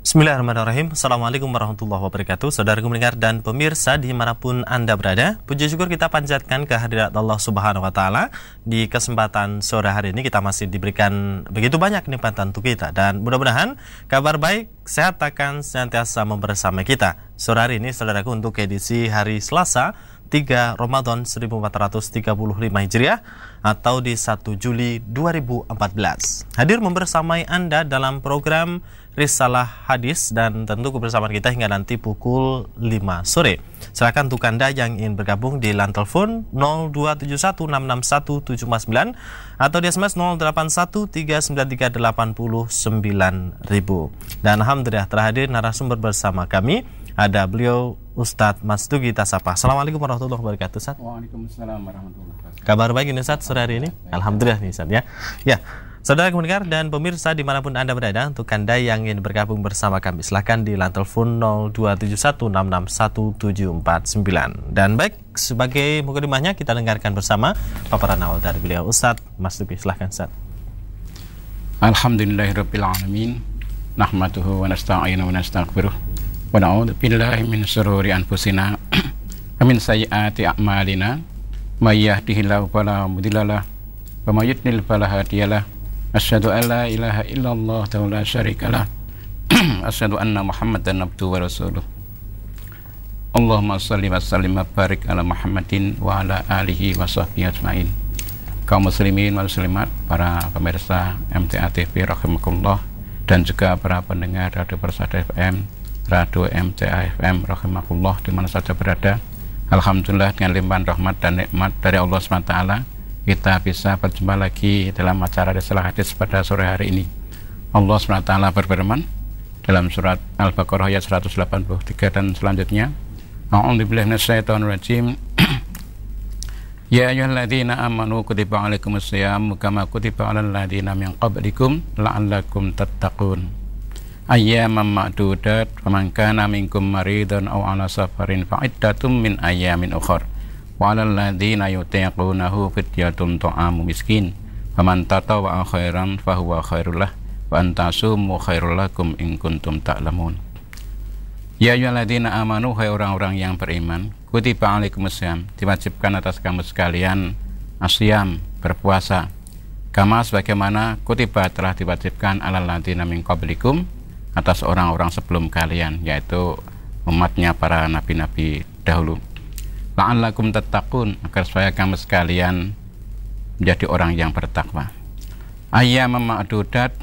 Bismillahirrahmanirrahim. Assalamualaikum warahmatullahi wabarakatuh. Saudara pendengar dan pemirsa dimanapun Anda berada, puji syukur kita panjatkan kehadirat Allah Subhanahu wa Ta'ala. Di kesempatan sore hari ini kita masih diberikan begitu banyak nikmatan untuk kita, dan mudah-mudahan kabar baik, sehat akan senantiasa membersama kita. Sore hari ini saudaraku, untuk edisi hari Selasa 3 Ramadan 1435 Hijriah atau di 1 Juli 2014. Hadir membersamai Anda dalam program Risalah Hadis, dan tentu kebersamaan kita hingga nanti pukul 5 sore. Silakan untuk Anda yang ingin bergabung di line telepon 027166179 atau di SMS 081393809000. Dan alhamdulillah terhadir narasumber bersama kami. Ada beliau Ustadz Masdugi Tasapa. Assalamualaikum warahmatullahi wabarakatuh, Ustadz. Waalaikumsalam warahmatullahi wabarakatuh. Kabar baik ini, Ustadz, sore hari ini? Alhamdulillah nih, Ustadz, ya. Ya, saudara pendengar dan pemirsa dimanapun Anda berada, untuk Anda yang ingin bergabung bersama kami, silakan di line telepon 027166179. Dan baik, sebagai mukadimahnya kita dengarkan bersama paparan awal dari beliau Ustadz Masdugi. Silakan, Ustadz. Alhamdulillahirabbil alamin. Nahmaduhu wa nasta'inu wa nastaghfiruh. Wa na'udzu billahi min syururi anfusina wa min sayyiati a'malina. May yahdihillahu fala mudhillalah wa may yudlil fala hadiyalah. Asyhadu an la ilaha illallah wa la syarikalah. Asyhadu anna Muhammadan abduhu wa rasuluh. Allahumma shalli wa sallim wa barik ala Muhammadin wa ala alihi wa sahbihi ajmain. Kaum muslimin wal muslimat, para pemirsa MTA TV rahimakumullah, dan juga para pendengar Radio Persada FM, Radio MTA FM rahimakumullah, di mana saja berada. Alhamdulillah, dengan limpahan rahmat dan nikmat dari Allah SWT, kita bisa berjumpa lagi dalam acara Risalah Hadis pada sore hari ini. Allah SWT berfirman dalam surat Al-Baqarah ayat 183 dan selanjutnya, A'udzubillahi minasyaitonir rajim. Ya ayyuhalladzina amanu kutiba alaikumusyamu kama kutiba alal ladzina min qablikum la'allakum tattaqun. Ayyaman ma'dudat, faman kana minkum maridan aw ala safarin fa'iddatum min ayyamin ukhar. Wa 'alal ladzina yutiqunahu fidyatun ta'amu miskin. Faman tatawwa'a khairan fahuwa khairul lah wa antasumu khairul lakum in kuntum ta'lamun. Ya ayyuhalladzina amanu, hai orang-orang yang beriman, kutiba alaikumussyam, diwajibkan atas kamu sekalian asyam, berpuasa, kama sebagaimana kutiba telah diwajibkan alal ladzina min qablikum, atas orang-orang sebelum kalian, yaitu umatnya para nabi-nabi dahulu. La'allakum tattaqun, agar supaya kamu sekalian menjadi orang yang bertakwa. Ayyaman ma'dudat,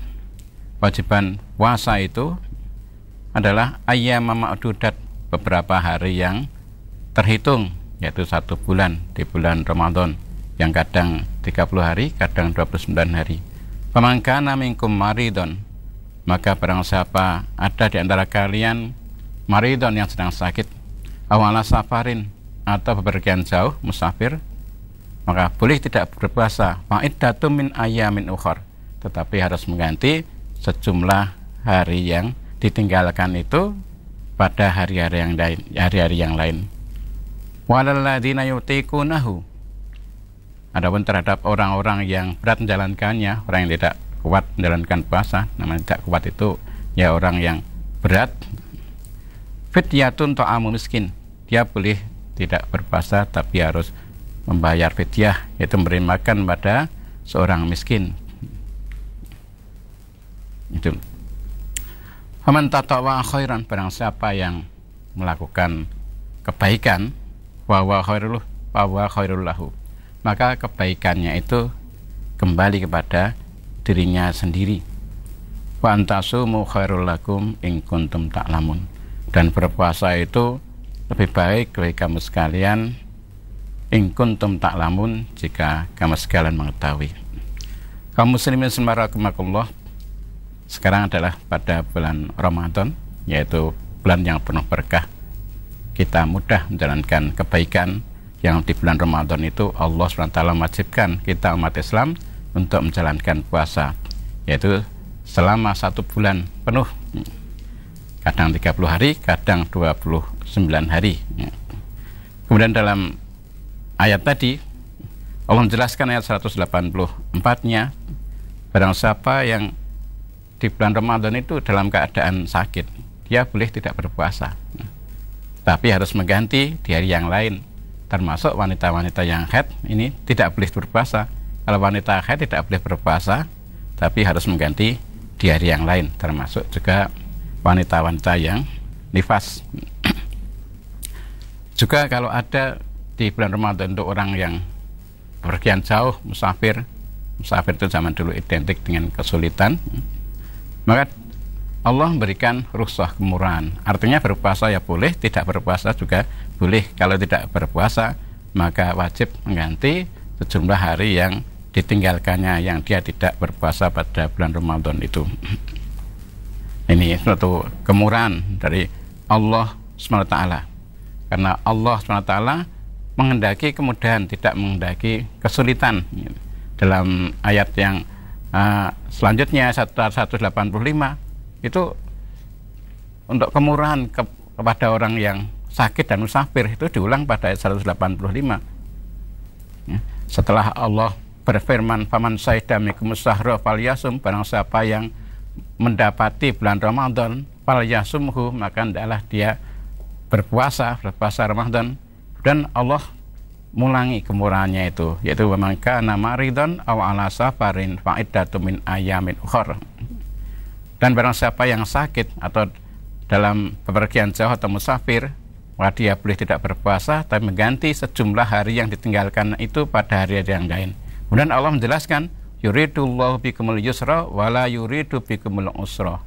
wajiban puasa itu adalah ayyaman ma'dudat, beberapa hari yang terhitung, yaitu 1 bulan, di bulan Ramadan, yang kadang 30 hari, kadang 29 hari. Faman kana minkum maridon, maka barang siapa ada di antara kalian maridon, yang sedang sakit, awala safarin, atau bepergian jauh, musafir, maka boleh tidak berpuasa. Fa'iddatum min ayyamin ukhar, tetapi harus mengganti sejumlah hari yang ditinggalkan itu pada hari-hari yang lain. Walal ladzina yutiqunahu, adapun terhadap orang-orang yang berat menjalankannya, orang yang tidak kuat menjalankan puasa, namanya tidak kuat itu ya orang yang berat, fidyatun ta'amu miskin, dia boleh tidak berpuasa tapi harus membayar fidyah, yaitu memberi makan pada seorang miskin. Itu. Faman tatawwa'a khairan, barang siapa yang melakukan kebaikan, wa khairul lahu, maka kebaikannya itu kembali kepada dirinya sendiri. Wa antasumu khairul lakum in kuntum ta'lamun, dan berpuasa itu lebih baik bagi kamu sekalian, in kuntum ta'lamun, jika kamu sekalian mengetahui. Kaum muslimin rahimakumullah, sekarang adalah pada bulan Ramadan, yaitu bulan yang penuh berkah. Kita mudah menjalankan kebaikan yang di bulan Ramadan itu Allah SWT wajibkan kita umat Islam untuk menjalankan puasa, yaitu selama 1 bulan penuh, kadang 30 hari, kadang 29 hari. Kemudian dalam ayat tadi Allah menjelaskan ayat 184-nya, barang siapa yang di bulan Ramadan itu dalam keadaan sakit, dia boleh tidak berpuasa, tapi harus mengganti di hari yang lain. Termasuk wanita-wanita yang haid ini tidak boleh berpuasa. Kalau wanita haid tidak boleh berpuasa, tapi harus mengganti di hari yang lain. Termasuk juga wanita-wanita yang nifas. Juga kalau ada di bulan Ramadan untuk orang yang bepergian jauh, musafir itu zaman dulu identik dengan kesulitan, maka Allah memberikan rukhsah, kemurahan. Artinya berpuasa ya boleh, tidak berpuasa juga boleh. Kalau tidak berpuasa maka wajib mengganti sejumlah hari yang ditinggalkannya, yang dia tidak berpuasa pada bulan Ramadan itu. Ini suatu kemurahan dari Allah SWT. Karena Allah SWT menghendaki kemudahan, tidak menghendaki kesulitan. Dalam ayat yang selanjutnya 185 itu untuk kemurahan kepada orang yang sakit dan musafir itu diulang pada ayat 185. Setelah Allah berfirman, faman syahida minkumus syahra falyasum, barang siapa yang mendapati bulan Ramadan falyasumhu, maka hendaklah dia berpuasa Ramadan. Dan Allah mulangi kemurahannya itu, yaitu wa man kana maridon aw ala safarin fa iddatun min ayamin ukhra. Dan barang siapa yang sakit atau dalam bepergian jauh atau musafir, maka dia boleh tidak berpuasa tapi mengganti sejumlah hari yang ditinggalkan itu pada hari-hari yang lain. Kemudian Allah menjelaskan, yuridullahu bikumul yusra wala yuridu bikumul usra.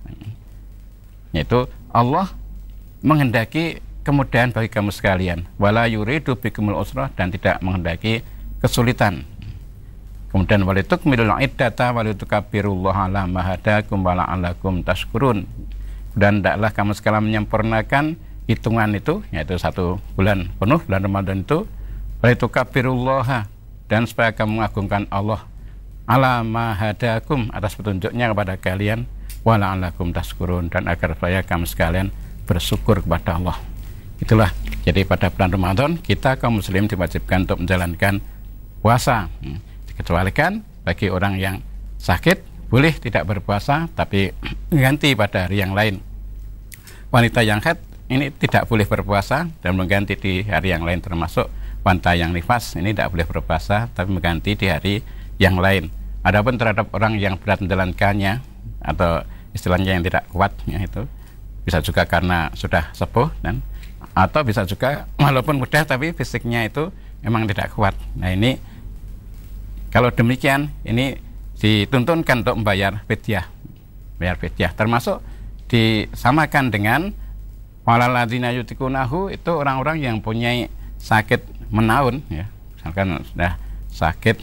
Yaitu Allah menghendaki kemudahan bagi kamu sekalian, wala yuridu bikumul usra, dan tidak menghendaki kesulitan. Kemudian walitukmilul iddata walitukabbirullaha ala ma hadakum wa la'allakum tashkurun. Dan hendaklah kamu sekalian menyempurnakan hitungan itu, yaitu 1 bulan penuh, bulan Ramadan itu, walitukabbirullaha, dan supaya kamu mengagungkan Allah ala ma hadakum, atas petunjuknya kepada kalian, wa la'allakum tashkurun, dan agar supaya kamu sekalian bersyukur kepada Allah. Itulah, jadi pada bulan Ramadan kita kaum muslim diwajibkan untuk menjalankan puasa. Dikecualikan bagi orang yang sakit boleh tidak berpuasa tapi mengganti pada hari yang lain. Wanita yang haid ini tidak boleh berpuasa dan mengganti di hari yang lain, termasuk wanita yang nifas ini tidak boleh berpuasa tapi mengganti di hari yang lain. Adapun terhadap orang yang berat menjalankannya atau istilahnya yang tidak kuat, ya, itu bisa juga karena sudah sepuh, dan atau bisa juga walaupun mudah tapi fisiknya itu memang tidak kuat. Nah ini kalau demikian ini dituntunkan untuk membayar fidyah, termasuk disamakan dengan walaladzina yutikunahu, itu orang-orang yang punya sakit menaun, ya, misalkan sudah sakit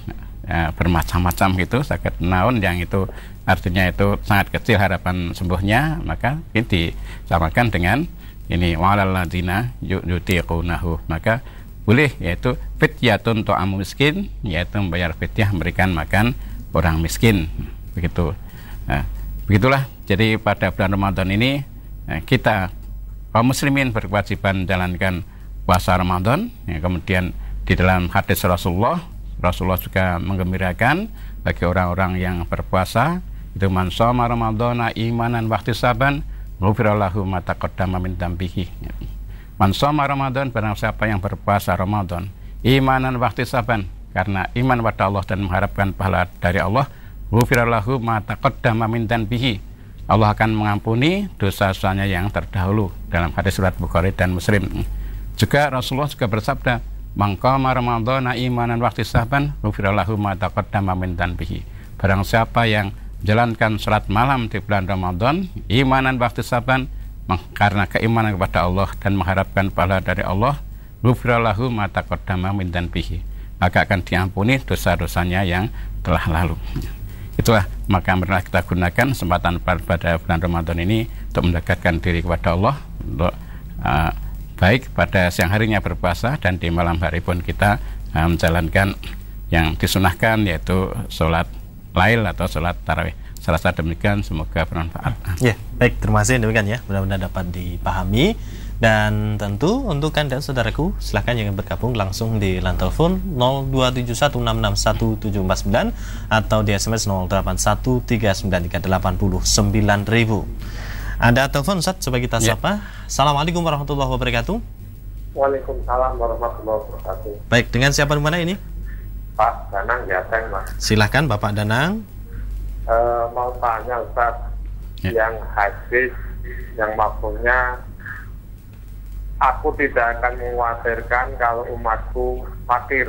bermacam-macam gitu, sakit menaun yang itu artinya itu sangat kecil harapan sembuhnya, maka ini disamakan dengan ini walaladzina yutikunahu, maka boleh, yaitu fidyatun ta'amu miskin, yaitu membayar fidyah, memberikan makan orang miskin, begitu. Nah, begitulah. Jadi pada bulan Ramadan ini kita kaum muslimin berkewajiban menjalankan puasa Ramadan, ya, kemudian di dalam hadis Rasulullah juga menggembirakan bagi orang-orang yang berpuasa itu, man shoma ramadhana imanan wa ihtisaban ghufira lahu ma taqaddama min dzambihi. Man shoma Ramadan, barang siapa yang berpuasa Ramadan imanan wa ihtisaban, karena iman pada Allah dan mengharapkan pahala dari Allah, ghufira lahu ma taqaddama min dzambihi, Allah akan mengampuni dosa-dosanya yang terdahulu, dalam hadis riwayat Bukhari dan Muslim. Juga Rasulullah juga bersabda, man qama ramadhana imanan wa ihtisaban ghufira lahu ma taqaddama min dzambihi, barang siapa yang menjalankan salat malam di bulan Ramadan imanan wa ihtisaban, karena keimanan kepada Allah dan mengharapkan pahala dari Allah, ghufira lahu ma taqaddama min dzambihi, maka akan diampuni dosa-dosanya yang telah lalu. Itulah, maka marilah kita gunakan kesempatan pada bulan Ramadan ini untuk mendekatkan diri kepada Allah, untuk baik pada siang harinya berpuasa dan di malam hari pun kita menjalankan yang disunahkan, yaitu sholat lail atau sholat tarawih. Serasa demikian, semoga bermanfaat. Ya, baik, terima kasih, demikian ya, mudah-mudahan dapat dipahami. Dan tentu untuk Anda saudaraku, silahkan yang bergabung langsung di line telepon 02716617749 atau di SMS 081393809000. Ada telepon Ustaz, coba kita sapa. Assalamualaikum warahmatullahi wabarakatuh. Waalaikumsalam warahmatullahi wabarakatuh. Baik, dengan siapa di mana ini? Pak Danang Jateng, Mas. Silahkan Bapak Danang. Mau tanya Ustaz, yang hadis yang maksudnya aku tidak akan mengkhawatirkan kalau umatku fakir,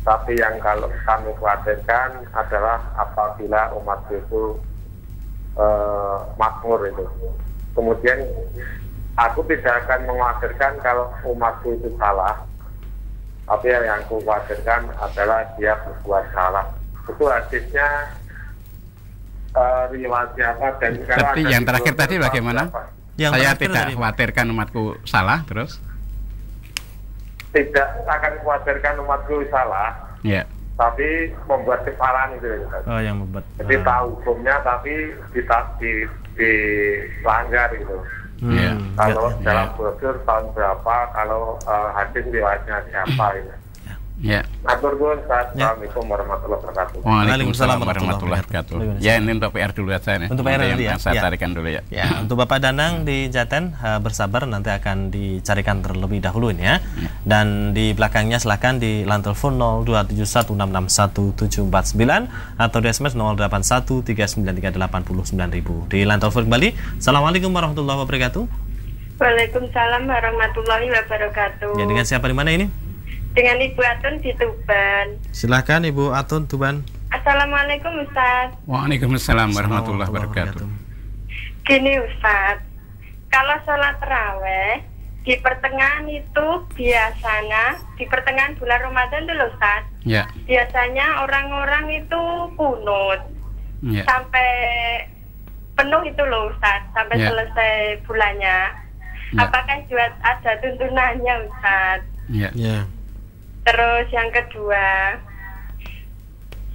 tapi yang kalau kami khawatirkan adalah apabila umatku itu makmur itu. Kemudian aku tidak akan mengkhawatirkan kalau umatku itu salah, tapi yang aku khawatirkan adalah dia berbuat salah. Itu hadisnya riwayat siapa? Dan Berarti yang terakhir tadi bagaimana? Saya tidak khawatirkan umatku salah, terus? Tidak akan khawatirkan umatku salah. Ya. Tapi membuat kesalahan itu. Oh, yang membuat. Jadi tahu hukumnya tapi dilanggar gitu. Kalau dalam brosur tahun berapa, kalau hadis riwayatnya siapa gitu. Ya. Assalamualaikum warahmatullahi wabarakatuh. Waalaikumsalam warahmatullahi wabarakatuh. Ya, ini untuk PR dulu saja nih. Untuk PR nanti ya. Saya tarikan dulu ya. Ya, untuk Bapak Danang di Jaten bersabar, nanti akan dicarikan terlebih dahulu ini ya. Dan di belakangnya silahkan di line telepon 02716617749 atau di SMS 081393809000. Di line telepon kembali. Assalamualaikum warahmatullahi wabarakatuh. Waalaikumsalam warahmatullahi wabarakatuh. Ya, dengan siapa di mana ini? Dengan Ibu Atun di Tuban. Silahkan Ibu Atun Tuban. Assalamualaikum Ustaz. Waalaikumsalam warahmatullahi wabarakatuh. Gini Ustaz, kalau sholat taraweh di pertengahan itu biasanya di pertengahan bulan Ramadan itu loh Ustaz. Ya. Biasanya orang-orang itu kunut sampai penuh itu loh Ustaz, sampai selesai bulannya. Apakah juga ada tuntunannya Ustaz? Ya. Terus yang kedua,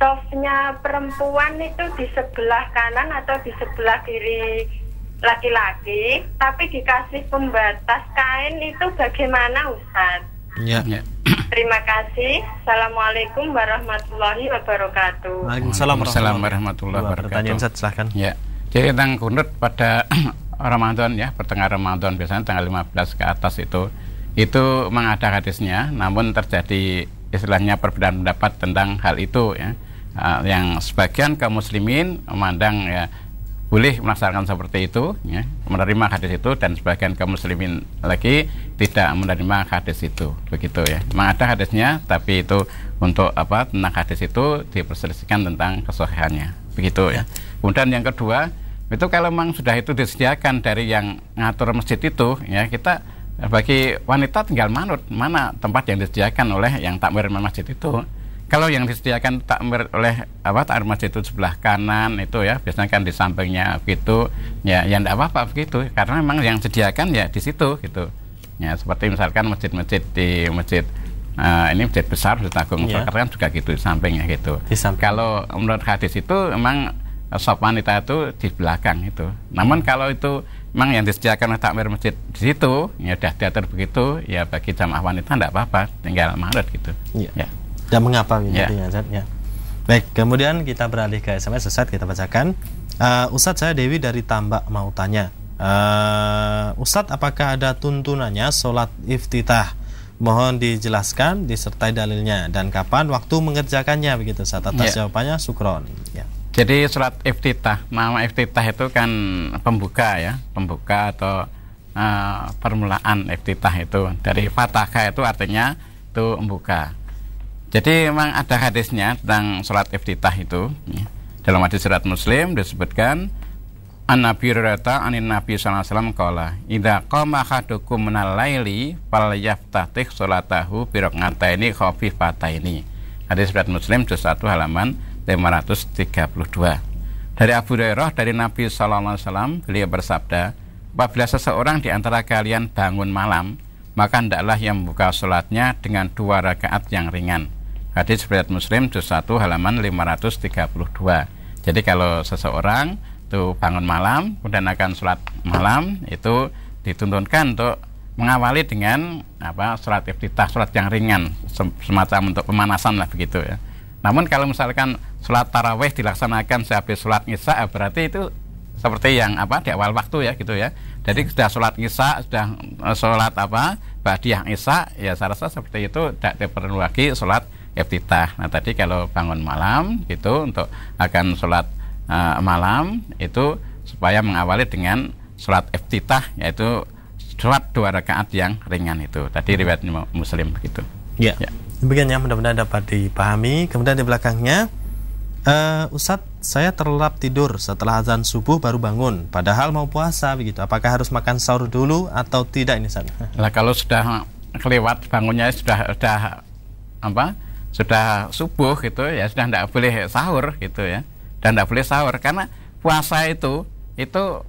softnya perempuan itu di sebelah kanan atau di sebelah kiri laki-laki, tapi dikasih pembatas kain itu bagaimana Ustaz? Ya. Terima kasih. Assalamualaikum warahmatullahi wabarakatuh. Waalaikumsalam warahmatullahi wabarakatuh. Pertanyaan Ustaz, silahkan. Ya. Jadi tentang kunut pada Ramadan ya, pertengahan Ramadan biasanya tanggal 15 ke atas itu memang ada hadisnya, namun terjadi istilahnya perbedaan pendapat tentang hal itu ya. Yang sebagian kaum muslimin memandang ya boleh melaksanakan seperti itu ya, menerima hadis itu, dan sebagian kaum muslimin lagi tidak menerima hadis itu, begitu ya. Memang ada hadisnya, tapi itu untuk tentang hadis itu diperselisihkan tentang kesahihannya, begitu ya. Kemudian yang kedua, itu kalau memang sudah itu disediakan dari yang ngatur masjid itu ya, kita bagi wanita tinggal manut mana tempat yang disediakan oleh yang takmir masjid itu. Kalau yang disediakan takmir oleh takmir masjid itu sebelah kanan itu ya, biasanya kan di sampingnya begitu ya, tidak apa-apa begitu, karena memang yang disediakan ya di situ gitu ya. Seperti misalkan masjid-masjid di masjid ini masjid besar, Masjid Agung Jakarta kan juga gitu di sampingnya gitu. Kalau menurut hadis itu memang sop wanita itu di belakang itu. Namun kalau itu memang yang disediakan oleh takmir masjid di situ ya sudah diatur begitu ya, bagi jamaah wanita tidak apa-apa, tinggal manut gitu. Ya. Dan mengapa ya. Baik, kemudian kita beralih ke SMS Ustaz, kita bacakan. Ustaz, saya Dewi dari Tambak mau tanya. Ustaz, apakah ada tuntunannya sholat iftitah? Mohon dijelaskan disertai dalilnya dan kapan waktu mengerjakannya, begitu Ustaz. Atas jawabannya syukron. Ya. Jadi sholat iftitah, nama iftitah itu kan pembuka ya, pembuka atau permulaan iftitah itu dari fatahah itu artinya itu membuka. Jadi memang ada hadisnya tentang sholat iftitah itu ya. Dalam hadis riwayat Muslim disebutkan An-Nabi Hurairah anin Nabi sallallahu alaihi wasallam qala idza qama ahadukum minal laili falyaftatih sholatahu bi rak'ataini khafifataini. Hadis riwayat Muslim juz 1 halaman 532. Dari Abu Hurairah dari Nabi sallallahu alaihi wasallam, beliau bersabda, apabila seseorang di antara kalian bangun malam, maka hendaklah ia membuka sholatnya dengan 2 rakaat yang ringan. Hadis riwayat Muslim juz 1 halaman 532. Jadi kalau seseorang itu bangun malam kemudian akan sholat malam, itu dituntunkan untuk mengawali dengan sholat iftitah, sholat yang ringan, semacam untuk pemanasan lah begitu ya. Namun kalau misalkan sholat tarawih dilaksanakan sehabis sholat isya, berarti itu seperti yang di awal waktu ya gitu ya. Jadi sudah sholat isya, sudah sholat ba'diyah isya, ya saya rasa seperti itu tidak perlu lagi sholat iftitah. Nah tadi kalau bangun malam itu untuk akan sholat malam itu supaya mengawali dengan sholat iftitah, yaitu sholat 2 rakaat yang ringan itu. Tadi riwayat Muslim begitu. Ya. Demikian ya, mudah-mudahan dapat dipahami. Kemudian di belakangnya, Ustadz, saya terlelap tidur setelah azan subuh baru bangun, padahal mau puasa begitu. Apakah harus makan sahur dulu atau tidak ini, Ustadz? Lah kalau sudah kelewat bangunnya sudah subuh gitu ya, sudah tidak boleh sahur gitu ya. Dan tidak boleh sahur karena puasa itu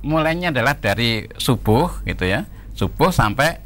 mulainya adalah dari subuh gitu ya. Subuh sampai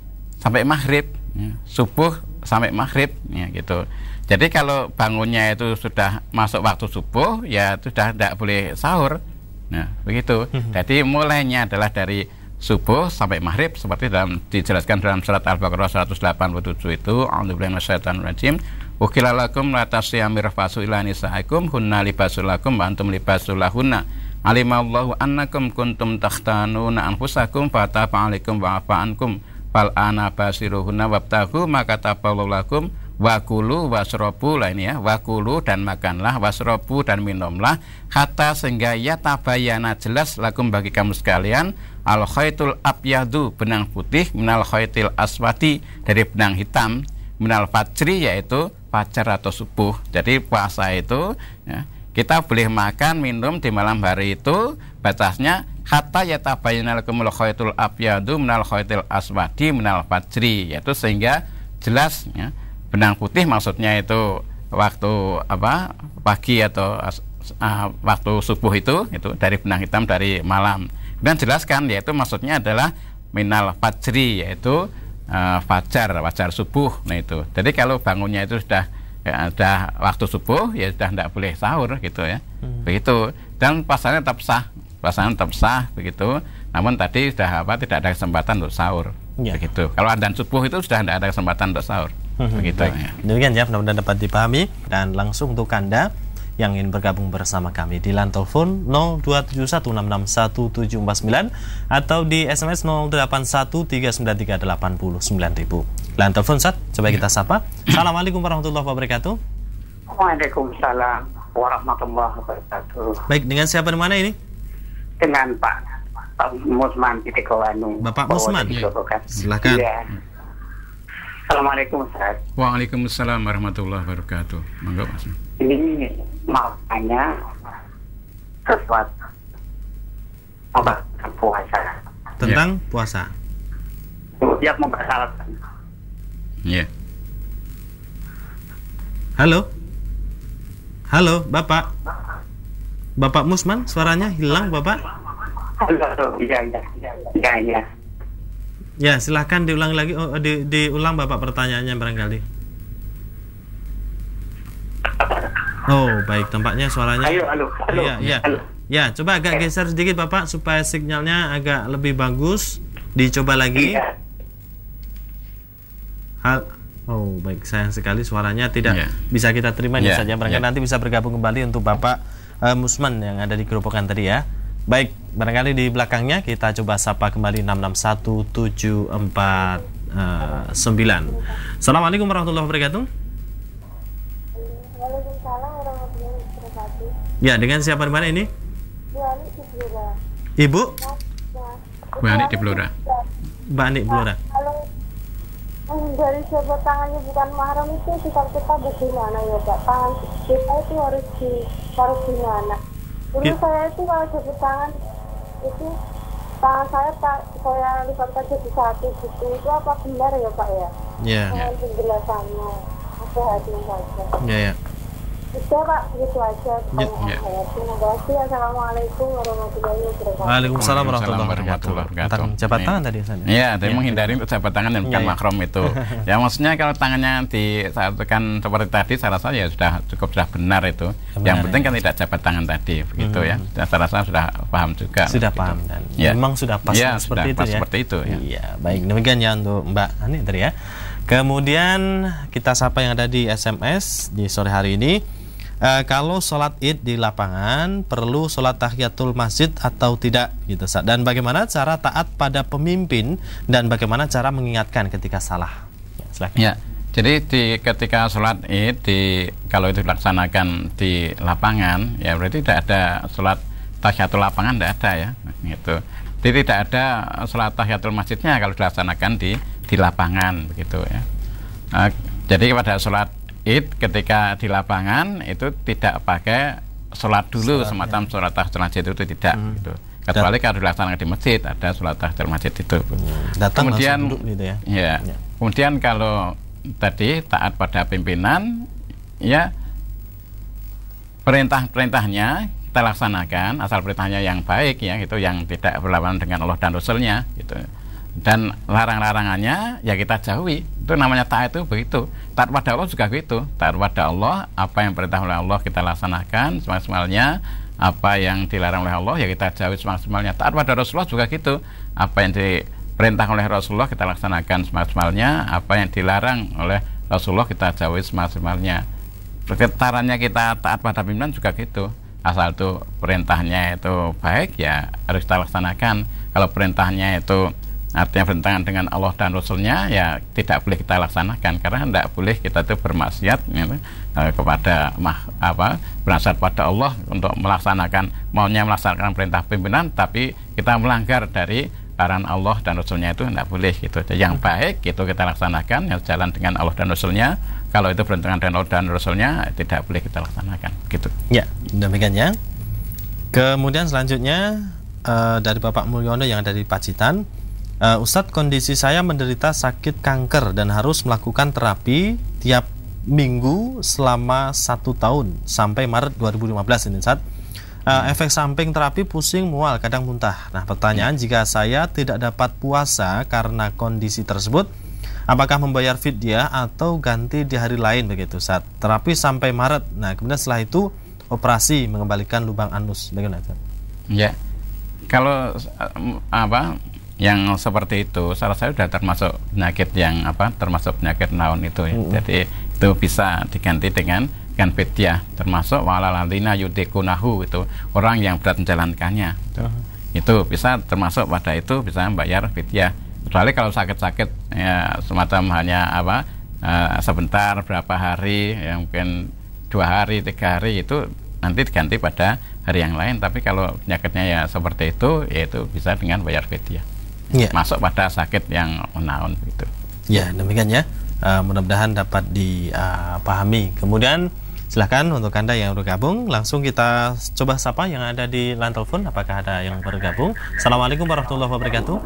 maghrib ya. Subuh sampai maghrib ya gitu. Jadi kalau bangunnya itu sudah masuk waktu subuh ya sudah tidak boleh sahur. Nah begitu. Jadi mulainya adalah dari subuh sampai maghrib seperti dijelaskan dalam surat Al-Baqarah 187 itu. A'udzubillahi minasyaitonir rajim. Ukhila lakum la tasyamir fasu ila nisaikum hunna libasul lakum wa antum libasul lahunna. Alimallahu annakum kuntum takhtanuna anfusakum fataba 'alaikum wa 'afa ankum. Fal ana basiruhunna wabtahu maka taballahu lakum wakulu wasrobu lah ini ya, wakulu dan makanlah, wasrobu dan minumlah, hatta sehingga ya tabayana jelas lakum bagi kamu sekalian al khaitul abyadu benang putih minal khaitil aswadi dari benang hitam minal fajri yaitu fajar atau subuh. Jadi puasa itu ya, kita boleh makan minum di malam hari itu batasnya hatta yatabayyana lakumul khaitul abyadu minal khaitil aswadi minal fajri, yaitu sehingga jelas ya, benang putih maksudnya itu waktu pagi atau waktu subuh itu dari benang hitam dari malam. Dan jelaskan yaitu maksudnya adalah minal fajri yaitu fajar subuh. Nah itu. Jadi kalau bangunnya itu sudah waktu subuh ya sudah tidak boleh sahur gitu ya. Begitu. Dan puasanya tetap sah begitu. Namun tadi sudah tidak ada kesempatan untuk sahur. Ya. Begitu. Kalau adzan subuh itu sudah tidak ada kesempatan untuk sahur. Begitu ya. Demikian ya, mudah-mudahan dapat dipahami. Dan langsung untuk Anda yang ingin bergabung bersama kami di line telepon 0271661749 atau di SMS 081393809000. Line telepon Ustaz, coba kita sapa. Assalamualaikum warahmatullahi wabarakatuh. Waalaikumsalam warahmatullahi wabarakatuh. Baik, dengan siapa di mana ini? Dengan Pak Musman Titikowanu. Bapak Musman. Silakan. Ya. Assalamualaikum Ustaz. Waalaikumsalam warahmatullahi wabarakatuh. Monggo Mas. Ini mau tanya sesuatu tentang puasa. Tentang puasa. Siap membatalkan. Iya. Halo, Bapak. Bapak Musman, suaranya hilang, Bapak. Halo, iya. Ya, silahkan diulang lagi. Diulang Bapak pertanyaannya barangkali. Oh, baik, tampaknya suaranya. Halo. Iya. Ya, coba agak geser sedikit Bapak supaya sinyalnya agak lebih bagus. Dicoba lagi. Iya. Oh, baik, sayang sekali suaranya tidak bisa kita terima ini saja. Barangkali nanti bisa bergabung kembali untuk Bapak Musman yang ada di Gerobokan tadi ya. Baik, barangkali di belakangnya kita coba sapa kembali 661749. Assalamualaikum warahmatullahi wabarakatuh. Waalaikumsalam warahmatullahi wabarakatuh. Ya, dengan siapa di mana ini? Bu Ani di Blora. Ibu? Bu Ani di Blora. Mbak Ani Blora. Kalau dari jabat tangannya bukan mahram itu sikap kita bagaimana ya Pak? Tangan kita itu harus gimana? Dulu saya itu kalau jabat tangan itu tangan saya lipat jadi satu gitu. Itu apa benar ya Pak ya? Ya. Mohon penjelasannya. Apa hati saja. Ya. Sudah Pak, begitu aja. Ya. Terima kasih. Assalamualaikum warahmatullahi wabarakatuh. Waalaikumsalam warahmatullahi warahmatullahi wabarakatuh. wabarakatuh. Tentang jabat tangan tadi Ustaz. Iya, tapi menghindari untuk jabat tangan dan bukan Iya. mahram itu. Ya maksudnya kalau tangannya disatukan seperti tadi, saya rasa ya sudah benar itu. Benar, Yang penting ya. kan tidak jabat tangan tadi, begitu ya. Dan saya rasa sudah paham juga. Sudah begitu. paham dan Ya. memang sudah pas Ya, seperti sudah itu pas ya. seperti itu, ya. Iya, baik demikian ya untuk Mbak Ani tadi ya. Kemudian kita sapa yang ada di SMS di sore hari ini. Kalau sholat id di lapangan perlu sholat tahiyatul masjid atau tidak gitu Ustaz. Dan bagaimana cara taat pada pemimpin dan bagaimana cara mengingatkan ketika salah. Ya, silakan. Ya, jadi ketika sholat id kalau itu dilaksanakan di lapangan, ya berarti tidak ada sholat tahiyatul lapangan, tidak ada ya, gitu. Jadi tidak ada sholat tahiyatul masjidnya kalau dilaksanakan di lapangan, begitu ya. Jadi pada sholat id ketika di lapangan itu tidak pakai sholat dulu semacam sholat tahiyatul masjid itu tidak, gitu. Kecuali kalau dilaksanakan di masjid ada sholat tahiyatul masjid itu. Datang Kemudian langsung duduk gitu ya. Ya. Kemudian kalau tadi taat pada pimpinan, ya perintahnya kita laksanakan asal perintahnya yang baik ya, itu yang tidak berlawanan dengan Allah dan Rasulnya gitu. Dan larang-larangannya ya kita jauhi. Itu namanya taat itu begitu. Taat pada Allah juga begitu. Taat pada Allah, apa yang perintah oleh Allah kita laksanakan semaksimalnya, apa yang dilarang oleh Allah ya kita jauhi semaksimalnya. Taat pada Rasulullah juga gitu. Apa yang diperintah oleh Rasulullah kita laksanakan semaksimalnya, apa yang dilarang oleh Rasulullah kita jauhi semaksimalnya. Caranya kita taat pada pimpinan juga gitu. Asal itu perintahnya itu baik ya harus kita laksanakan. Kalau perintahnya itu artinya bertentangan dengan Allah dan Rasulnya ya tidak boleh kita laksanakan, karena tidak boleh kita itu bermaksiat gitu, kepada bermaksiat pada Allah untuk melaksanakan perintah pimpinan, tapi kita melanggar dari larangan Allah dan Rasulnya itu tidak boleh gitu. Jadi yang baik itu kita laksanakan yang sejalan dengan Allah dan Rasulnya. Kalau itu bertentangan dengan Allah dan Rasulnya tidak boleh kita laksanakan gitu. Ya, demikian ya. Kemudian selanjutnya dari Bapak Mulyono yang ada di Pacitan. Ustadz, kondisi saya menderita sakit kanker dan harus melakukan terapi tiap minggu selama 1 tahun sampai Maret 2015 ini Ustadz. Efek samping terapi pusing, mual, kadang muntah. Nah, pertanyaan, jika saya tidak dapat puasa karena kondisi tersebut, apakah membayar fidyah atau ganti di hari lain begitu Ustadz? Terapi sampai Maret. Nah, kemudian setelah itu operasi mengembalikan lubang anus. Bagaimana Ustadz? Ya. Kalau yang seperti itu saya rasa sudah termasuk penyakit yang termasuk penyakit naon itu ya. Jadi itu bisa diganti dengan fidyah, termasuk walaladina yudikunahu, itu orang yang berat menjalankannya itu bisa termasuk pada itu, bisa membayar fidyah. Kecuali kalau sakit-sakit ya semacam hanya sebentar berapa hari, yang mungkin 2 hari 3 hari, itu nanti diganti pada hari yang lain. Tapi kalau penyakitnya ya seperti itu, yaitu bisa dengan bayar fidyah. Ya. Masuk pada sakit yang menaun gitu. Ya, demikian ya. Mudah-mudahan dapat dipahami. Kemudian silahkan untuk Anda yang bergabung, langsung kita coba sapa yang ada di line telepon. Apakah ada yang bergabung? Assalamualaikum warahmatullahi wabarakatuh.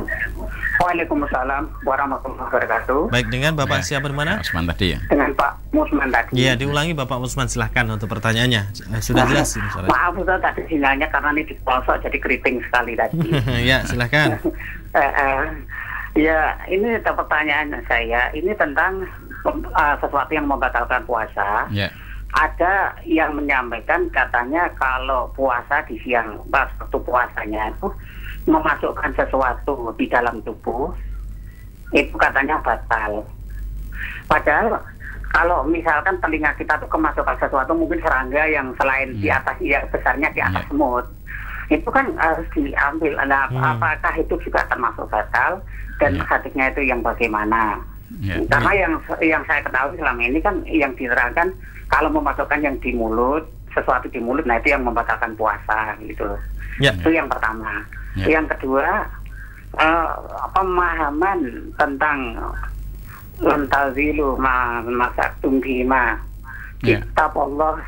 Waalaikumsalam warahmatullahi wabarakatuh. Baik, dengan Bapak siapa di mana? Usman tadi ya. Dengan Pak Musman tadi. Iya, diulangi Bapak Musman, silahkan untuk pertanyaannya. Sudah jelas ini suara. Maaf Ustaz, tadi sinyalnya karena ini di pelosok jadi keriting sekali tadi. Ya, silahkan. Ya, ini pertanyaan saya. Ini tentang sesuatu yang membatalkan puasa. Ya. Ada yang menyampaikan katanya kalau puasa di siang, waktu puasanya itu memasukkan sesuatu di dalam tubuh, itu katanya batal. Padahal kalau misalkan telinga kita tuh kemasukan sesuatu, mungkin serangga yang selain di atas, ya besarnya di atas semut, itu kan harus diambil. Nah, apakah itu juga termasuk batal, dan hadisnya itu yang bagaimana? Karena yang saya ketahui selama ini kan yang diterangkan kalau memasukkan yang di mulut, sesuatu di mulut, nah itu yang membatalkan puasa gitu. Itu yang pertama. Yang kedua, pemahaman tentang lantazilu masaktum bima, kitab Allah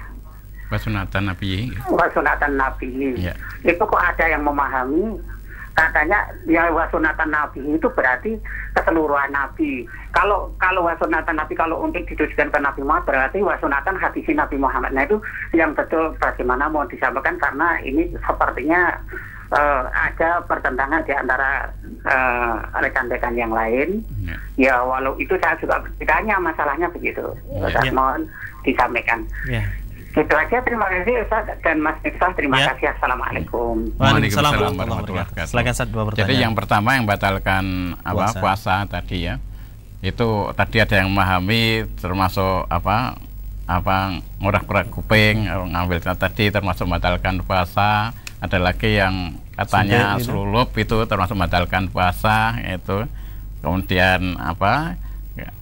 wasunatan Nabi. Wasunatan Nabi. Itu kok ada yang memahami Katanya ya wasunatan Nabi itu berarti keseluruhan Nabi. Kalau wasunatan Nabi kalau untuk ditujukan ke Nabi Muhammad berarti wasunatan hadis Nabi Muhammad. Nah itu yang betul bagaimana mau disampaikan, karena ini sepertinya ada pertentangan di antara rekan-rekan yang lain. Ya walau itu saya juga bertanya masalahnya begitu. Mohon disampaikan. Itu aja, terima kasih Ustaz dan Mas Miftah, terima kasih. Assalamualaikum. Waalaikumsalam warahmatullahi wabarakatuh. Silakan Ustaz, dua pertanyaan. Jadi yang pertama yang batalkan puasa tadi ya. Itu tadi ada yang memahami termasuk apa ngorak-ngorak kuping, ngambil tadi termasuk membatalkan puasa. Ada lagi yang katanya selulup itu termasuk membatalkan puasa itu. Kemudian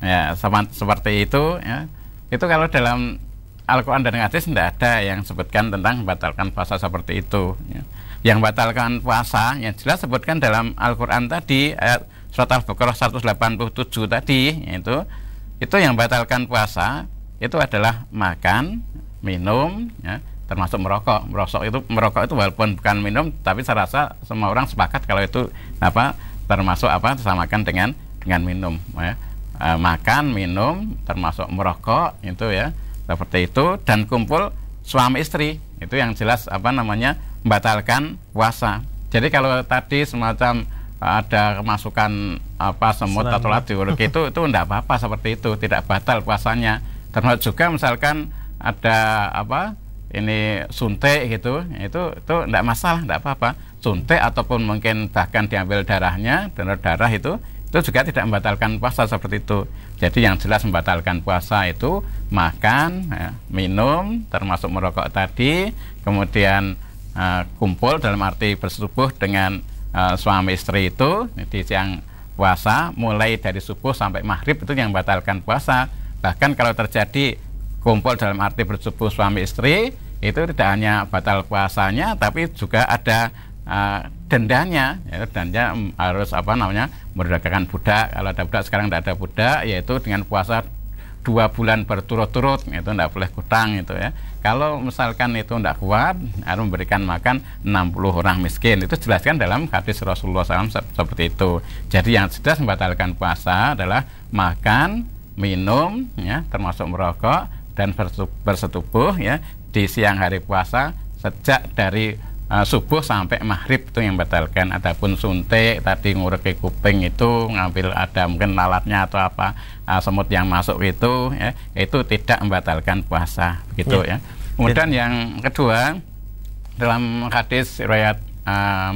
ya seperti itu ya. Itu kalau dalam Al-Quran dan hadis tidak ada yang sebutkan tentang membatalkan puasa seperti itu ya. Yang membatalkan puasa yang jelas sebutkan dalam Al-Quran tadi ayat surat Al-Baqarah 187 tadi itu yang membatalkan puasa itu adalah makan, minum ya, termasuk merokok. Merokok itu walaupun bukan minum, tapi saya rasa semua orang sepakat kalau itu termasuk disamakan dengan minum ya. Makan, minum termasuk merokok itu ya. Seperti itu, dan kumpul suami istri itu yang jelas membatalkan puasa. Jadi kalau tadi semacam ada kemasukan semut atau diuruk itu tidak apa-apa, seperti itu tidak batal puasanya. Termasuk juga misalkan ada suntik gitu, itu tidak masalah, tidak apa-apa. Suntik ataupun mungkin bahkan diambil darahnya, donor darah itu juga tidak membatalkan puasa seperti itu. Jadi yang jelas membatalkan puasa itu makan, ya, minum, termasuk merokok tadi, kemudian kumpul dalam arti bersetubuh dengan suami istri itu di siang puasa, mulai dari subuh sampai maghrib itu yang membatalkan puasa. Bahkan kalau terjadi kumpul dalam arti bersetubuh suami istri, itu tidak hanya batal puasanya, tapi juga ada dendanya, ya, dendanya harus merdekakan budak. Kalau ada budak, sekarang tidak ada budak, yaitu dengan puasa 2 bulan berturut-turut, itu tidak boleh hutang itu ya. Kalau misalkan itu tidak kuat, harus memberikan makan 60 orang miskin. Itu jelaskan dalam hadis Rasulullah SAW seperti itu. Jadi yang jelas membatalkan puasa adalah makan, minum, ya, termasuk merokok dan bersetubuh ya di siang hari puasa sejak dari subuh sampai maghrib, itu yang membatalkan. Adapun suntik tadi ngureki kuping itu ngambil ada mungkin lalatnya atau semut yang masuk itu ya, itu tidak membatalkan puasa begitu ya. Kemudian yang kedua, dalam hadis riwayat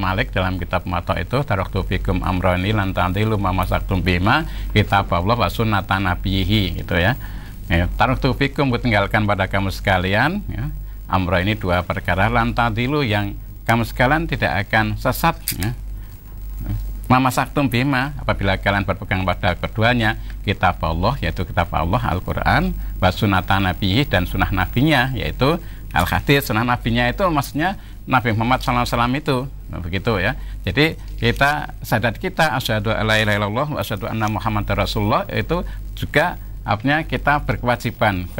Malik dalam kitab Muwatta itu taraktu fikum amrani lan tantilu ma masaktum bima kitab Allah wa sunnatan nabiyhi gitu ya. Taraktu fikum, tinggalkan pada kamu sekalian ya. Amro ini 2 perkara lantadilu yang kamu sekalian tidak akan sesat ya. Mamasaktum bima, apabila kalian berpegang pada keduanya, kitab Allah, yaitu kitab Allah Al-Quran, wasunatan nabihi, dan sunnah nabinya, yaitu Al-Hadis. Sunnah nabinya itu maksudnya Nabi Muhammad SAW itu begitu ya. Jadi kita syahadat kita asyhadu alla ilaha illallah wa asyhadu anna Muhammadar Rasulullah itu juga artinya kita berkewajiban,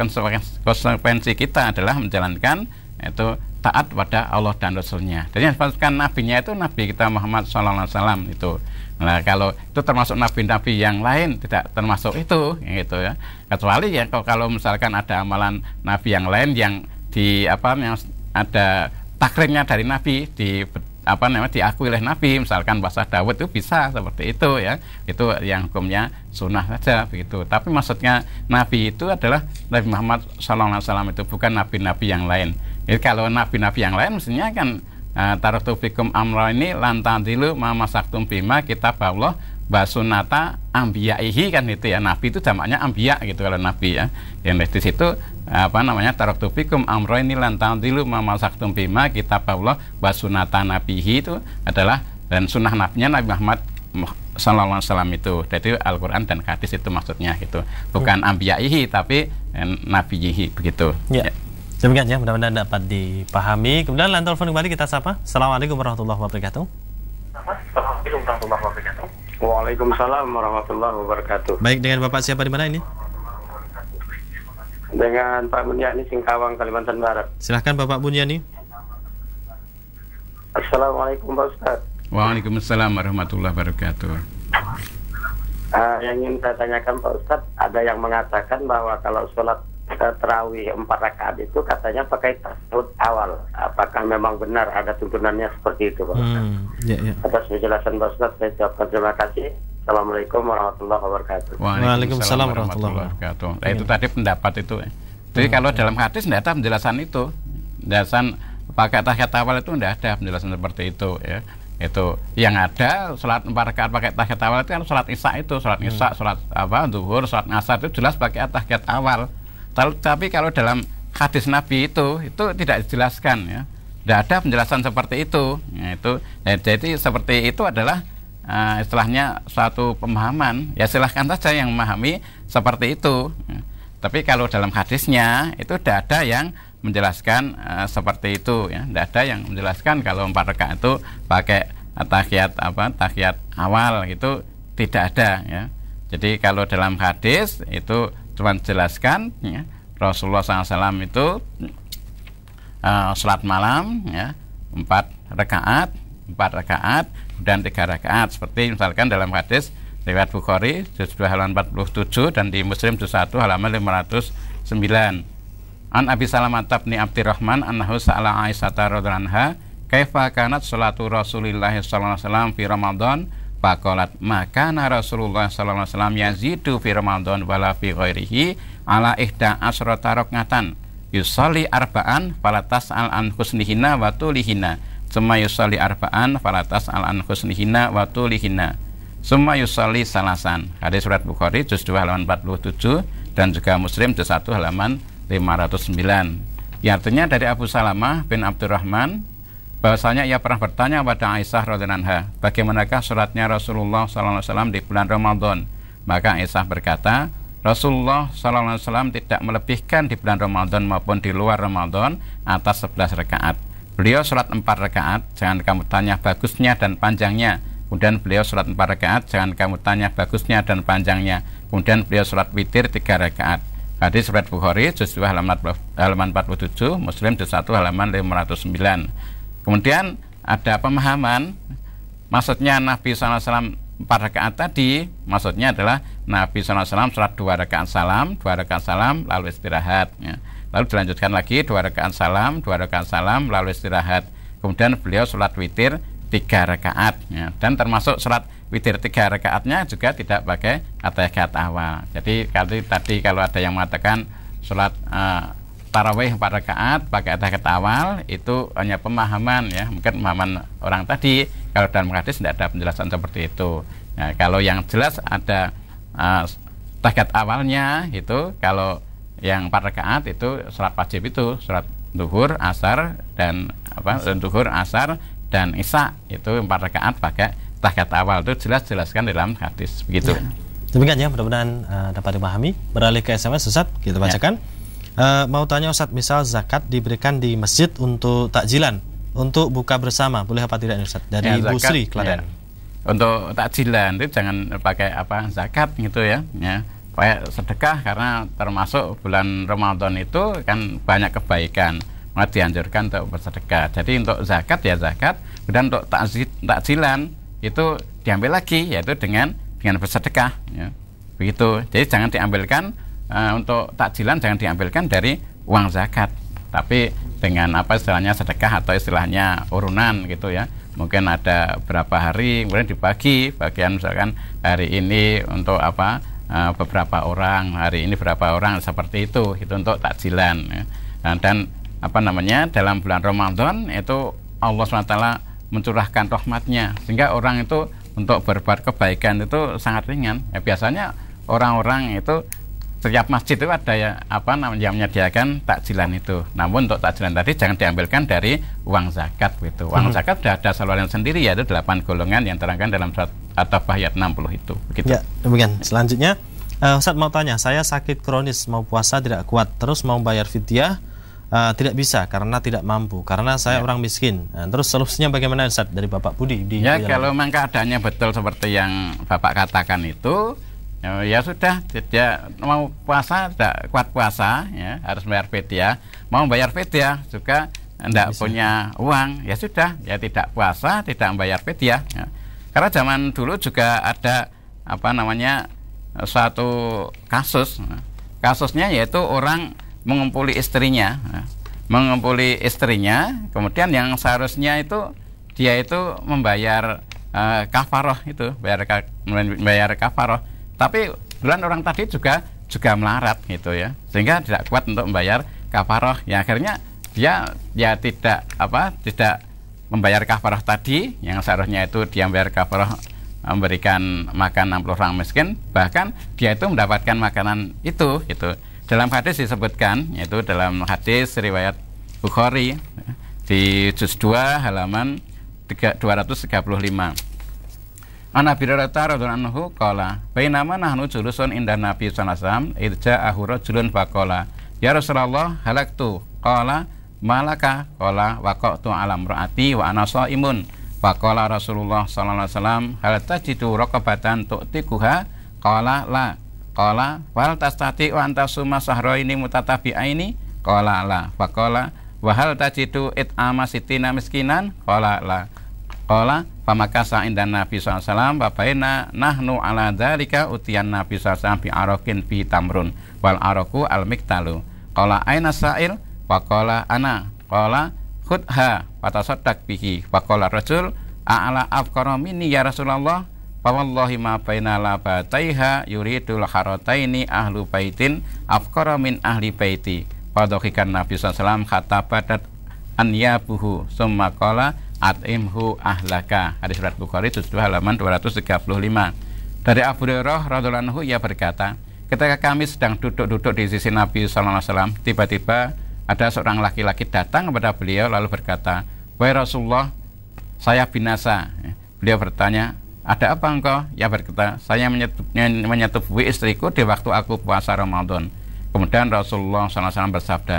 konsekuensi kita adalah menjalankan itu taat pada Allah dan Rasulnya. Jadi yang disebutkan nabinya itu Nabi kita Muhammad SAW itu. Nah kalau itu termasuk nabi-nabi yang lain tidak termasuk itu gitu ya. Kecuali ya kalau misalkan ada amalan nabi yang lain yang yang ada takrirnya dari nabi diakui oleh Nabi, misalkan bahasa Dawud itu bisa seperti itu ya, itu yang hukumnya sunnah saja begitu. Tapi maksudnya Nabi itu adalah Nabi Muhammad SAW itu, bukan nabi-nabi yang lain. Jadi kalau nabi-nabi yang lain mestinya kan taraktu fikum amra ini lantadilu ma masaktum bima kitab Allah wa sunnata ambiyaihi kan itu ya. Nabi itu jamaknya ambiya gitu kalau nabi ya. Yang di situ taraktu fikum amra ini lantadilu ma masaktum bima kitab Allah wa sunnata nabihi itu adalah, dan sunnah nabinya Nabi Muhammad sallallahu alaihi wasallam itu. Jadi Al-Qur'an dan hadis itu maksudnya gitu. Bukan ambiyaihi tapi nabiyihi begitu. Ya. Demikian ya, mudah-mudahan dapat dipahami. Kemudian line telepon kembali kita sapa. Assalamualaikum warahmatullahi wabarakatuh. Assalamualaikum warahmatullahi wabarakatuh. Waalaikumsalam warahmatullahi wabarakatuh. Baik, dengan Bapak siapa di mana ini? Dengan Pak Bunyani, Singkawang, Kalimantan Barat. Silahkan Bapak Bunyani. Assalamualaikum Pak Ustaz. Waalaikumsalam warahmatullahi wabarakatuh. Yang ingin saya tanyakan Pak Ustadz, ada yang mengatakan bahwa kalau sholat tarawih 4 rakaat itu katanya pakai tasyahud awal. Apakah memang benar ada tuntunannya seperti itu Pak Ustadz? Atas penjelasan Pak Ustadz saya ucapkan terima kasih. Assalamualaikum warahmatullahi wabarakatuh. Waalaikumsalam warahmatullahi wabarakatuh. Nah, itu tadi pendapat itu. Jadi kalau dalam hadis tidak ada penjelasan itu. Penjelasan pakai tahiyat awal itu tidak ada penjelasan seperti itu ya. Itu yang ada sholat 4 rakaat pakai tahiyat awal itu kan sholat isya itu, sholat isya, sholat zuhur, sholat asar itu jelas pakai tahiyat awal. Tapi kalau dalam hadis Nabi itu tidak dijelaskan ya. Tidak ada penjelasan seperti itu. Jadi seperti itu adalah istilahnya suatu pemahaman. Ya silahkan saja yang memahami seperti itu. Tapi kalau dalam hadisnya itu tidak ada yang menjelaskan seperti itu ya. Tidak ada yang menjelaskan kalau 4 rakaat itu pakai tahiyat awal itu tidak ada ya. Jadi kalau dalam hadis itu cuma jelaskan ya, Rasulullah SAW itu salat malam ya 4 rakaat dan 3 rakaat seperti misalkan dalam hadis riwayat Bukhari juz 2 halaman 47 dan di Muslim juz 1 halaman 509. An Abi Salamah bin Abdurrahman annahu sa'ala Aisyah radhiyallahu anha kaifa kanat sholatu Rasulillah sallallahu alaihi wasallam fi Ramadan faqalat maka Rasulullah sallallahu alaihi wasallam yazidu fi Ramadan wala fi ghairihi ala ihda asrata rakatan yusalli arba'an falatas an husnihina wa tulihina summa yusalli arba'an falatas an husnihina wa tulihina summa yusalli salasan. Hadis surat Bukhari juz 2 halaman 47 dan juga Muslim juz 1 halaman 509. Ya, artinya dari Abu Salamah bin Abdurrahman bahwasanya ia pernah bertanya pada Aisyah radhiyallahu anha, bagaimanakah salatnya Rasulullah sallallahu alaihi wasallam di bulan Ramadan? Maka Aisyah berkata, Rasulullah sallallahu alaihi wasallam tidak melebihkan di bulan Ramadan maupun di luar Ramadan atas 11 rakaat. Beliau salat 4 rakaat, jangan kamu tanya bagusnya dan panjangnya. Kemudian beliau salat 4 rakaat, jangan kamu tanya bagusnya dan panjangnya. Kemudian beliau salat witir 3 rakaat. Hadis riwayat Bukhari juz 2 halaman 47, Muslim juz 1 halaman 509. Kemudian ada pemahaman maksudnya Nabi SAW 4 rakaat tadi, maksudnya adalah Nabi SAW salat 2 rakaat salam lalu istirahat ya. Lalu dilanjutkan lagi 2 rakaat salam lalu istirahat. Kemudian beliau salat witir 3 rakaat ya. Dan termasuk salat witir 3 rakaatnya juga tidak pakai tahiyat awal. Jadi kalau ada yang mengatakan sholat tarawih 4 rakaat pakai tahiyat awal itu hanya pemahaman ya, mungkin pemahaman orang tadi. Kalau dalam hadis tidak ada penjelasan seperti itu. Nah, kalau yang jelas ada tahiyat awalnya itu kalau yang 4 rakaat itu sholat wajib itu sholat zuhur, asar dan zuhur, asar dan isya itu 4 rakaat pakai tahiyat awal itu jelaskan dalam hadis begitu. Ya. Demikian ya, mudah-mudahan dapat dipahami. Beralih ke SMS Ustaz, kita bacakan. Mau tanya Ustaz, misal zakat diberikan di masjid untuk takjilan, untuk buka bersama, boleh apa tidak Ustaz? Dari Bu Sri, Klaten. Untuk takjilan itu jangan pakai zakat gitu ya. Pakai sedekah karena termasuk bulan Ramadan itu kan banyak kebaikan. Maka dianjurkan untuk bersedekah. Jadi untuk zakat ya zakat, dan untuk takjilan itu diambil lagi yaitu dengan bersedekah ya. Begitu. Jadi jangan diambilkan untuk takjilan jangan diambilkan dari uang zakat, tapi dengan istilahnya sedekah atau istilahnya urunan gitu ya. Mungkin ada berapa hari kemudian dibagi, bagian misalkan hari ini untuk beberapa orang, hari ini berapa orang, seperti itu untuk takjilan ya. Dan dalam bulan Ramadan itu Allah SWT mencurahkan rahmatnya sehingga orang itu untuk berbuat kebaikan itu sangat ringan ya. Biasanya orang-orang itu setiap masjid itu ada yang menyediakan takjilan itu. Namun untuk takjilan tadi jangan diambilkan dari uang zakat gitu. Uang zakat sudah ada saluran sendiri yaitu 8 golongan yang terangkan dalam surat At-Taubah ayat 60 itu begitu. Ya, demikian. Selanjutnya Ustaz mau tanya, saya sakit kronis, mau puasa tidak kuat, terus mau bayar fidyah tidak bisa karena tidak mampu, karena saya orang miskin. Nah, terus solusinya bagaimana Ustaz dari Bapak Budi? Kalau memang keadaannya betul seperti yang Bapak katakan itu, ya sudah, dia mau puasa tidak kuat puasa, ya harus bayar fidyah. Mau bayar fidyah juga tidak punya uang, ya sudah, ya tidak puasa, tidak membayar fidyah. Ya. Karena zaman dulu juga ada suatu kasus, kasusnya yaitu orang mengumpuli istrinya, kemudian yang seharusnya itu dia itu membayar kafaroh itu, membayar kafaroh, tapi kebetulan orang tadi juga melarat gitu ya, sehingga tidak kuat untuk membayar kafaroh. Ya akhirnya dia ya tidak membayar kafaroh tadi, yang seharusnya itu dia membayar kafaroh memberikan makan 60 orang miskin, bahkan dia itu mendapatkan makanan itu gitu. Dalam hadis disebutkan, yaitu dalam hadis riwayat Bukhari di juz 2 halaman 235. An Abi Hurairah radhiyallahu anhu qala bainama nahnu julusun inda Nabi sallallahu alaihi wasallam idza ahura julun faqala ya Rasulullah halaktu qala malaka qala waqatu ala imraati wa ana shaimun faqala Rasulullah sallallahu alaihi wasallam hal tajidu raqabatan tu'tikuha qala la qala wal tastati wa anta summa sahraini mutatabi'aini qala la faqala wa hal tajidu it'ama sitina miskinan qala la qala pamakasa indan Nabi sallallahu alaihi wasallam wa baina nahnu ala dzalika utiyan Nabi sallallahu alaihi wasallam bi arakin fi tamrun wal araku al miktalu qala aina sa'il wa qala ana qala khudha fatasaddaq bihi wa qala rajul a'la afqara minni ya Rasulullah fa wallahi ma baina labataiha yuridul harataini ahlu baitin afqara min ahli baiti fadhahikan Nabi sallallahu alaihi wasallam hatta badat anyabuhu summa qala at'imhu ahlaka. Hadis riwayat Bukhari juz 2 halaman 235. Dari Abu Hurairah radhiyallahu anhu ia berkata, ketika kami sedang duduk-duduk di sisi Nabi sallallahu alaihi wasallam, tiba-tiba ada seorang laki-laki datang kepada beliau lalu berkata, "Wahai Rasulullah, saya binasa." Beliau bertanya, "Ada apa engkau?" Ia berkata, "Saya menyetubui istriku di waktu aku puasa Ramadan." Kemudian Rasulullah sallallahu alaihi wasallam bersabda,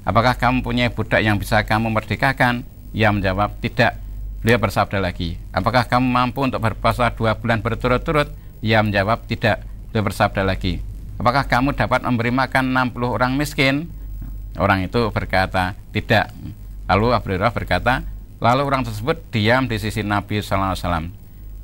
"Apakah kamu punya budak yang bisa kamu merdekakan?" Ia menjawab, "Tidak." Beliau bersabda lagi, "Apakah kamu mampu untuk berpuasa 2 bulan berturut-turut?" Ia menjawab, "Tidak." Beliau bersabda lagi, "Apakah kamu dapat memberi makan 60 orang miskin?" Orang itu berkata, "Tidak." Lalu Abu Hurairah berkata, lalu orang tersebut diam di sisi Nabi sallallahu alaihi wasallam.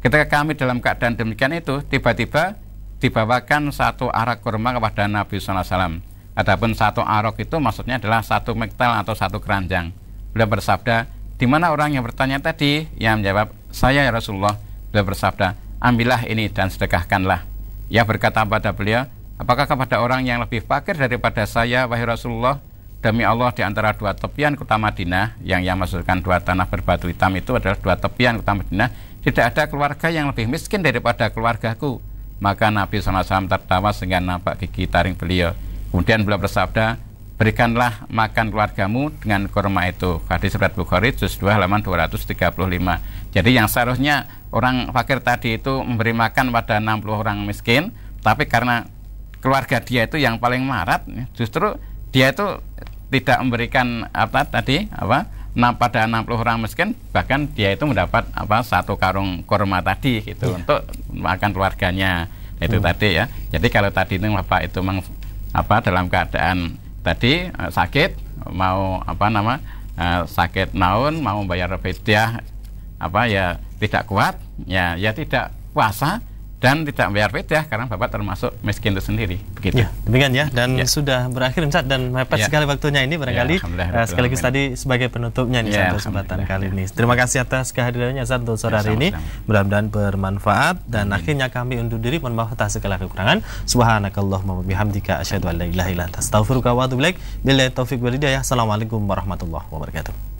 Ketika kami dalam keadaan demikian itu, tiba-tiba dibawakan satu arak kurma kepada Nabi sallallahu alaihi wasallam. Adapun satu arak itu maksudnya adalah satu miktal atau satu keranjang. Beliau bersabda, "Di mana orang yang bertanya tadi?" Ia menjawab, "Saya ya Rasulullah." Beliau bersabda, "Ambillah ini dan sedekahkanlah." Ia berkata pada beliau, "Apakah kepada orang yang lebih fakir daripada saya, wahai Rasulullah?" Demi Allah, di antara 2 tepian kota Madinah, yang ia maksudkan 2 tanah berbatu hitam itu adalah 2 tepian kota Madinah, tidak ada keluarga yang lebih miskin daripada keluargaku. Maka Nabi SAW tertawa sehingga nampak gigi taring beliau. Kemudian beliau bersabda, "Berikanlah makan keluargamu dengan kurma itu." Hadis riwayat Bukhari juz 2 halaman 235. Jadi yang seharusnya orang fakir tadi itu memberi makan pada 60 orang miskin, tapi karena keluarga dia itu yang paling marat, justru dia itu tidak memberikan pada 60 orang miskin, bahkan dia itu mendapat 1 karung kurma tadi gitu untuk makan keluarganya itu tadi ya. Jadi kalau tadi itu Bapak itu dalam keadaan tadi sakit, mau sakit naun, mau membayar fidyah ya tidak kuat, ya tidak puasa dan tidak membayar fidyah karena Bapak termasuk miskin itu sendiri. Begitu. Ya, demikian ya, dan sudah berakhir Ustaz, dan mepet sekali waktunya ini barangkali sekaligus tadi sebagai penutupnya nih untuk kesempatan kali ini. Terima kasih atas kehadirannya Ustaz untuk sore hari ini. Mudah-mudahan bermanfaat dan akhirnya kami undur diri, mohon maaf atas segala kekurangan. Subhanakallahumma wa bihamdika asyhadu an la ilaha illa anta astaghfiruka wa atubu ilaik. Billahi taufik wal hidayah. Assalamualaikum warahmatullahi wabarakatuh.